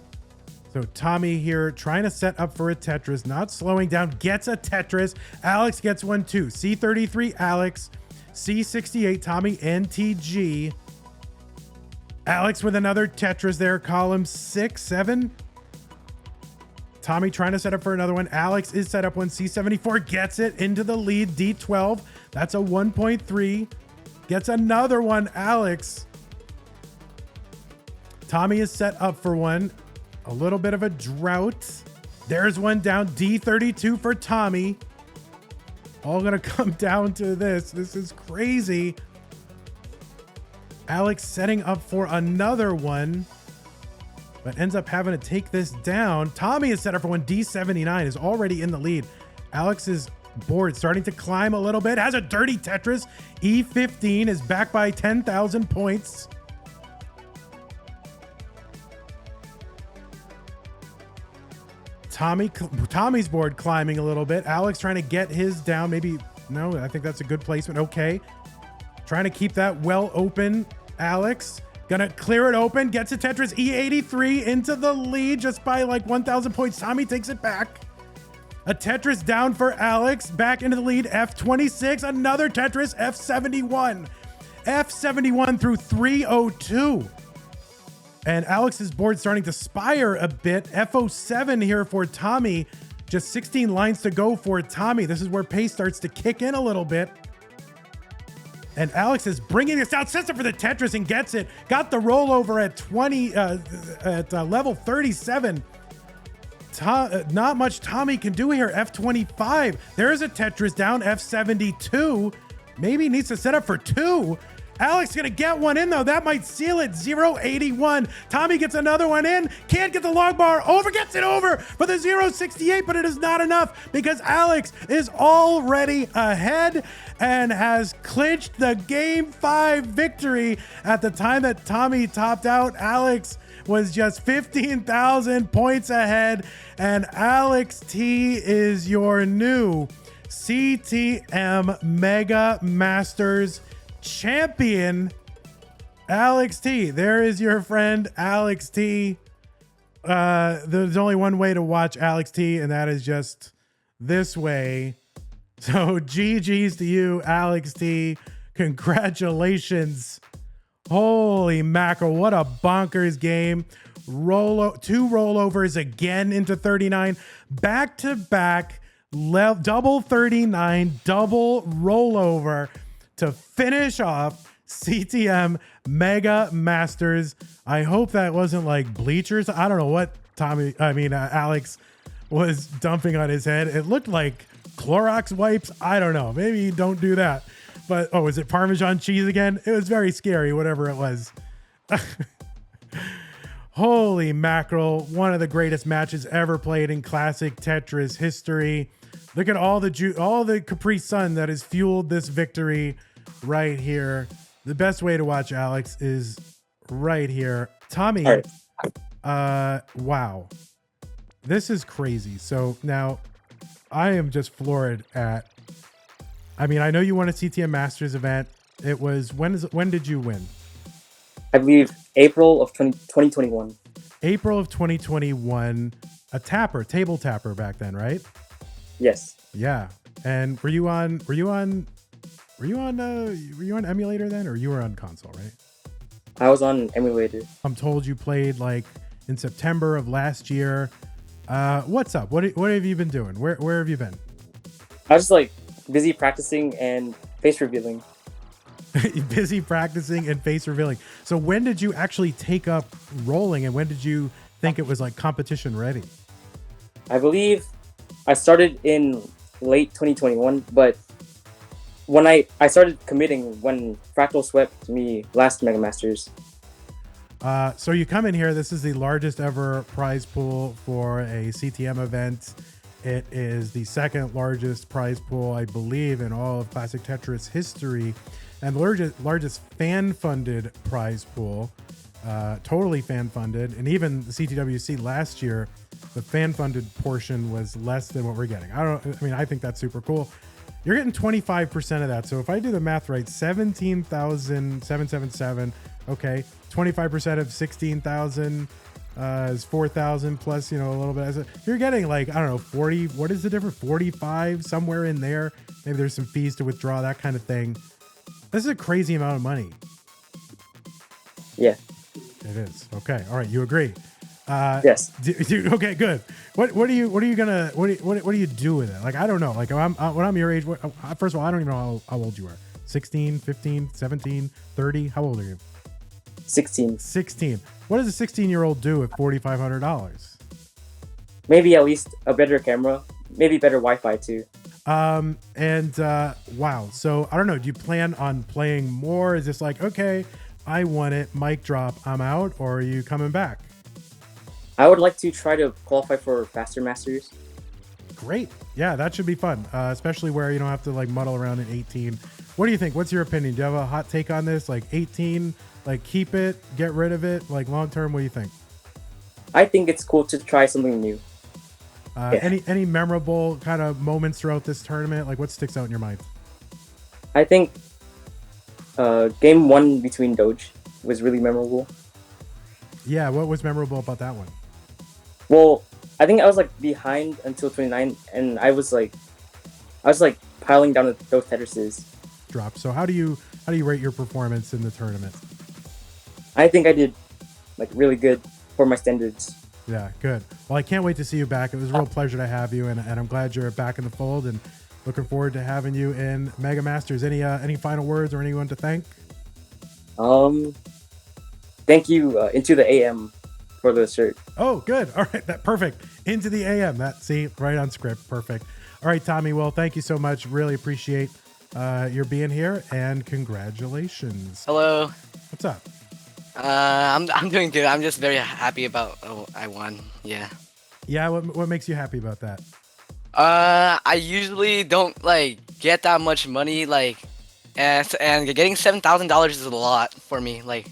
[SPEAKER 1] So Tommy here trying to set up for a Tetris, not slowing down, gets a Tetris. Alex gets one too. C33, Alex. C68, TommyNTG. Alex with another Tetris there, column 6, 7. Tommy trying to set up for another one. Alex is set up one. C74 gets it into the lead. D12. That's a 1.3. Gets another one. Alex. Tommy is set up for one. A little bit of a drought. There's one down. D32 for Tommy. All gonna come down to this. This is crazy. Alex setting up for another one, but ends up having to take this down. Tommy is set up for one. D79 is already in the lead. Alex's board starting to climb a little bit. Has a dirty Tetris. E15 is back by 10,000 points. Tommy's board climbing a little bit. Alex trying to get his down. Maybe, no, I think that's a good placement. Okay. Trying to keep that well open. Alex gonna clear it open. Gets a Tetris, E83 into the lead just by like 1,000 points. Tommy takes it back. A Tetris down for Alex. Back into the lead. F26. Another Tetris. F71. F71 through 302. And Alex's board starting to spire a bit. F07 here for Tommy. Just 16 lines to go for Tommy. This is where pace starts to kick in a little bit. And Alex is bringing this out. Sets up for the Tetris and gets it. Got the rollover at level 37. Not much Tommy can do here. F25. There's a Tetris down. F72. Maybe needs to set up for 2. Alex gonna get one in though. That might seal it. 081. Tommy gets another one in. Can't get the log bar over. Gets it over for the 068, but it is not enough because Alex is already ahead and has clinched the Game 5 victory. At the time that Tommy topped out, Alex was just 15,000 points ahead, and Alex T is your new CTM Mega Masters champion. Alex T, there is your friend Alex T. There's only one way to watch Alex T, and that is just this way. So GG's to you, Alex T. Congratulations. Holy mackerel, what a bonkers game. Two rollovers again into 39, back to back, double 39, double rollover to finish off CTM Mega Masters. I hope that wasn't like bleachers. I don't know what Alex was dumping on his head. It looked like Clorox wipes. I don't know. Maybe you don't do that. But, oh, is it Parmesan cheese again? It was very scary, whatever it was. Holy mackerel. One of the greatest matches ever played in classic Tetris history. Look at all the Capri Sun that has fueled this victory right here. The best way to watch Alex is right here. Tommy, wow. This is crazy. So now I am just floored at, I know you won a CTM Masters event. It was, when did you win?
[SPEAKER 2] I believe April of 2021.
[SPEAKER 1] April of 2021. A table tapper back then, right?
[SPEAKER 2] Yes.
[SPEAKER 1] Yeah. And were you on emulator then, or you were on console, right?
[SPEAKER 2] I was on emulator.
[SPEAKER 1] I'm told you played like in September of last year. What's up? What have you been doing? Where have you been?
[SPEAKER 2] I was just like busy practicing and face revealing.
[SPEAKER 1] Busy practicing and face revealing. So when did you actually take up rolling, and when did you think it was like competition ready?
[SPEAKER 2] I believe I started in late 2021, but when I started committing when Fractal swept me last Mega Masters.
[SPEAKER 1] So you come in here. This is the largest ever prize pool for a CTM event. It is the second largest prize pool, I believe, in all of Classic Tetris history, and the largest fan-funded prize pool, totally fan-funded. And even the CTWC last year, the fan-funded portion was less than what we're getting. I think that's super cool. You're getting 25% of that. So if I do the math right, 17,777. Okay, 25% of 16,000 is 4,000 plus, a little bit. You're getting like, I don't know, 40. What is the difference? 45, somewhere in there. Maybe there's some fees to withdraw, that kind of thing. This is a crazy amount of money.
[SPEAKER 2] Yeah,
[SPEAKER 1] it is. Okay, all right, you agree?
[SPEAKER 2] Yes.
[SPEAKER 1] Okay, good. What do you do with it? Like, I don't know. Like, when I'm your age, first of all, I don't even know how old you are. 16, 15, 17, 30. How old are you?
[SPEAKER 2] 16.
[SPEAKER 1] 16. What does a 16-year-old do with $4,500?
[SPEAKER 2] Maybe at least a better camera, maybe better Wi-Fi too.
[SPEAKER 1] Wow. So I don't know. Do you plan on playing more? Is this like, okay, I won it, mic drop, I'm out, or are you coming back?
[SPEAKER 2] I would like to try to qualify for faster masters.
[SPEAKER 1] Great. Yeah, that should be fun, especially where you don't have to like muddle around in 18. What do you think? What's your opinion? Do you have a hot take on this? Like 18, like keep it, get rid of it, like long term, what do you think?
[SPEAKER 2] I think it's cool to try something new.
[SPEAKER 1] Any memorable kind of moments throughout this tournament? Like what sticks out in your mind?
[SPEAKER 2] I think game 1 between Doge was really memorable.
[SPEAKER 1] Yeah, what was memorable about that one?
[SPEAKER 2] Well, I think I was like behind until 29, and I was like piling down those Tetrises.
[SPEAKER 1] Drop. So how do you rate your performance in the tournament?
[SPEAKER 2] I think I did like really good for my standards.
[SPEAKER 1] Yeah, good. Well, I can't wait to see you back. It was a real pleasure to have you, and I'm glad you're back in the fold, and looking forward to having you in Mega Masters. Any final words or anyone to thank?
[SPEAKER 2] Thank you, Into the AM, for the shirt.
[SPEAKER 1] Oh, good. All right, perfect. Into the AM. See, right on script. Perfect. All right, Tommy. Well, thank you so much. Really appreciate you're being here, and congratulations.
[SPEAKER 3] Hello.
[SPEAKER 1] What's up?
[SPEAKER 3] I'm doing good. I'm just very happy about I won. Yeah.
[SPEAKER 1] Yeah, what makes you happy about that?
[SPEAKER 3] I usually don't like get that much money and getting $7,000 is a lot for me. Like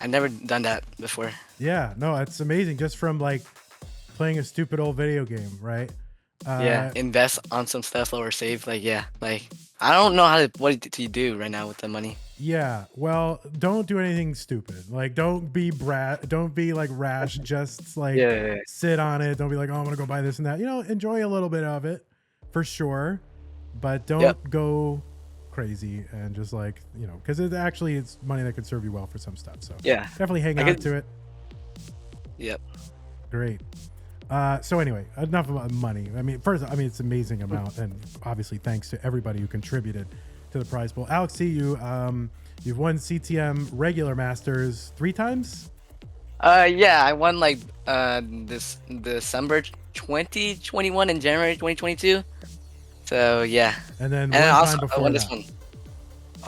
[SPEAKER 3] I've never done that before.
[SPEAKER 1] Yeah, no, it's amazing just from like playing a stupid old video game, right?
[SPEAKER 3] Yeah, invest on some stuff or save. Like yeah, like I don't know what to do right now with the money.
[SPEAKER 1] Yeah, well, don't do anything stupid. Like, don't be like rash. Just like
[SPEAKER 3] Yeah.
[SPEAKER 1] sit on it. Don't be like, oh, I'm gonna go buy this and that. You know, enjoy a little bit of it, for sure, but don't go crazy and just like because it's money that could serve you well for some stuff. So
[SPEAKER 3] Yeah,
[SPEAKER 1] definitely hang on to it.
[SPEAKER 3] Yep.
[SPEAKER 1] Great. So anyway, enough about money. I mean, first, it's an amazing amount, and obviously thanks to everybody who contributed to the prize pool. Alex, see you. You've won CTM regular masters 3 times.
[SPEAKER 3] Yeah, I won like this December 2021 and January 2022. So yeah.
[SPEAKER 1] And then
[SPEAKER 3] And
[SPEAKER 1] one
[SPEAKER 3] also
[SPEAKER 1] time
[SPEAKER 3] I
[SPEAKER 1] before
[SPEAKER 3] won
[SPEAKER 1] that.
[SPEAKER 3] this one.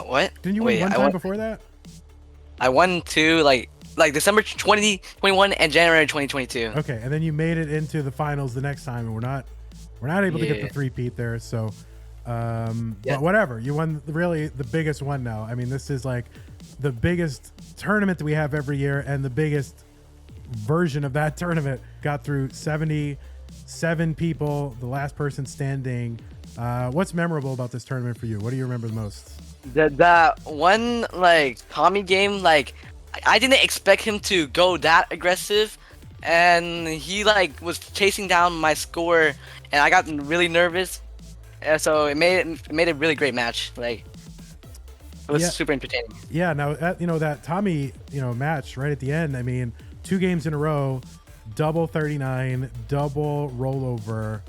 [SPEAKER 3] What?
[SPEAKER 1] Didn't you win one time before that?
[SPEAKER 3] I won 2 like December 2021 and January 2022.
[SPEAKER 1] Okay, and then you made it into the finals the next time, and we're not able to get the 3-peat there. So, but whatever, you won really the biggest one now. I mean, this is like the biggest tournament that we have every year, and the biggest version of that tournament. Got through 77 people, the last person standing. What's memorable about this tournament for you? What do you remember the most?
[SPEAKER 3] That one like Tommy game, like I didn't expect him to go that aggressive, and he like was chasing down my score, and I got really nervous, and so it made a really great match. Like it was super entertaining.
[SPEAKER 1] Yeah. Now that Tommy match right at the end. I mean, 2 games in a row, double 39, double rollover.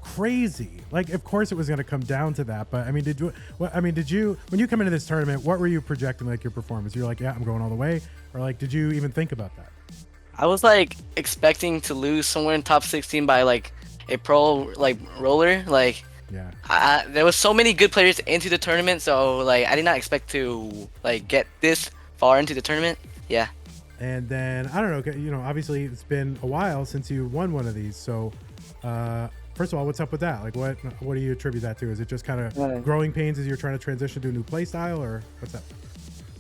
[SPEAKER 1] Crazy. Like, of course it was going to come down to that, but I mean, did you when you come into this tournament, what were you projecting, like your performance? You're like, yeah, I'm going all the way, or like, did you even think about that?
[SPEAKER 3] I was like expecting to lose somewhere in top 16 by like a pro like roller. Like
[SPEAKER 1] yeah,
[SPEAKER 3] there was so many good players into the tournament, so like I did not expect to like get this far into the tournament. Yeah.
[SPEAKER 1] And then I don't know, obviously it's been a while since you won one of these, so first of all, what's up with that? Like, what do you attribute that to? Is it just kind of growing pains as you're trying to transition to a new play style, or what's up?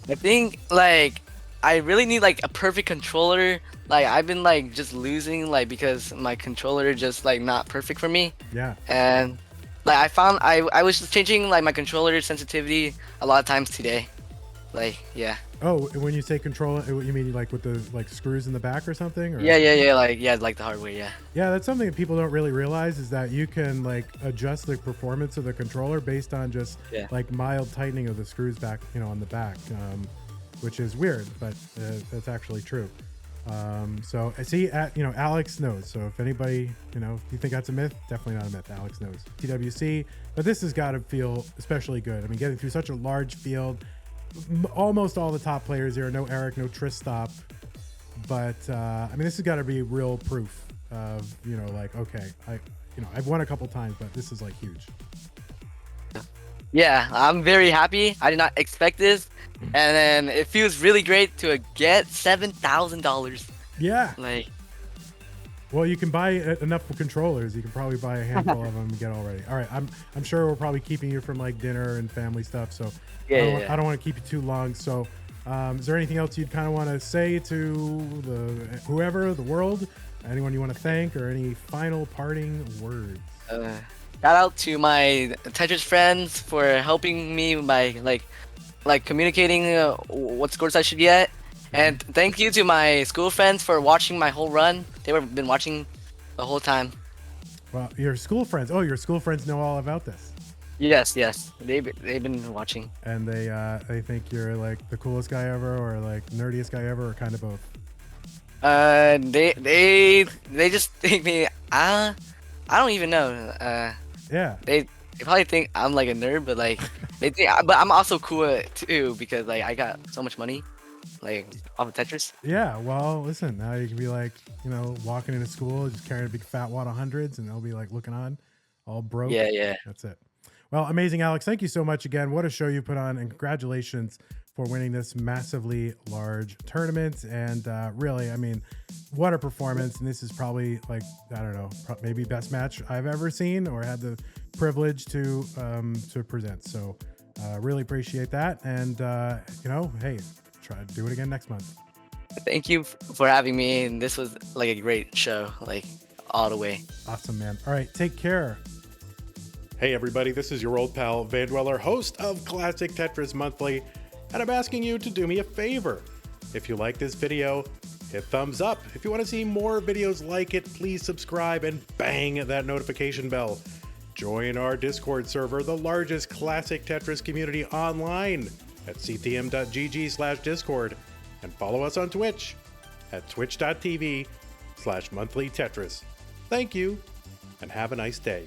[SPEAKER 3] I think like I really need like a perfect controller. Like I've been like just losing like because my controller just like not perfect for me.
[SPEAKER 1] Yeah.
[SPEAKER 3] And like I found I was just changing like my controller sensitivity a lot of times today. Like yeah.
[SPEAKER 1] Oh, when you say control, you mean like with the like screws in the back or something? Or?
[SPEAKER 3] Yeah, like the hardware, yeah.
[SPEAKER 1] Yeah, that's something that people don't really realize, is that you can like adjust the performance of the controller based on just like mild tightening of the screws back, on the back, which is weird, but that's actually true. So I see, Alex knows. So if anybody, if you think that's a myth, definitely not a myth. Alex knows. TWC, but this has got to feel especially good. I mean, getting through such a large field. Almost all the top players here. No Eric, no Tristop, but I mean, this has got to be real proof of like, okay, I've won a couple times, but this is like huge.
[SPEAKER 3] Yeah, I'm very happy. I did not expect this, and then it feels really great to get $7,000.
[SPEAKER 1] Yeah.
[SPEAKER 3] Like,
[SPEAKER 1] well, you can buy enough controllers. You can probably buy a handful of them and get all ready. All right, I'm sure we're probably keeping you from like dinner and family stuff, so I don't want to keep you too long. So, is there anything else you'd kind of want to say to the world, anyone you want to thank, or any final parting words?
[SPEAKER 3] Shout out to my Tetris friends for helping me by like communicating what scores I should get. And thank you to my school friends for watching my whole run. They've been watching the whole time.
[SPEAKER 1] Well, your school friends. Oh, your school friends know all about this.
[SPEAKER 3] Yes. They've been watching.
[SPEAKER 1] And they think you're like the coolest guy ever, or like nerdiest guy ever, or kind of both.
[SPEAKER 3] They just think me. I don't even know.
[SPEAKER 1] Yeah.
[SPEAKER 3] They probably think I'm like a nerd, but like they think. But I'm also cool too because like I got so much money. Like off of Tetris.
[SPEAKER 1] Yeah, well, listen, now you can be like, walking into school, just carrying a big fat wad of hundreds, and they'll be like looking on, all broke.
[SPEAKER 3] Yeah.
[SPEAKER 1] That's it. Well, amazing, Alex. Thank you so much again. What a show you put on, and congratulations for winning this massively large tournament. And really, I mean, what a performance. And this is probably like, I don't know, maybe best match I've ever seen or had the privilege to present. So really appreciate that. And, hey, try to do it again next month.
[SPEAKER 3] Thank you for having me. And this was like a great show, like all the way.
[SPEAKER 1] Awesome, man. All right, take care.
[SPEAKER 4] Hey everybody, this is your old pal Vandweller, host of Classic Tetris Monthly, and I'm asking you to do me a favor. If you like this video, hit thumbs up. If you want to see more videos like it, please subscribe and bang that notification bell. Join our Discord server, the largest classic Tetris community online, at ctm.gg/discord, and follow us on Twitch at twitch.tv/monthlytetris. Thank you, and have a nice day.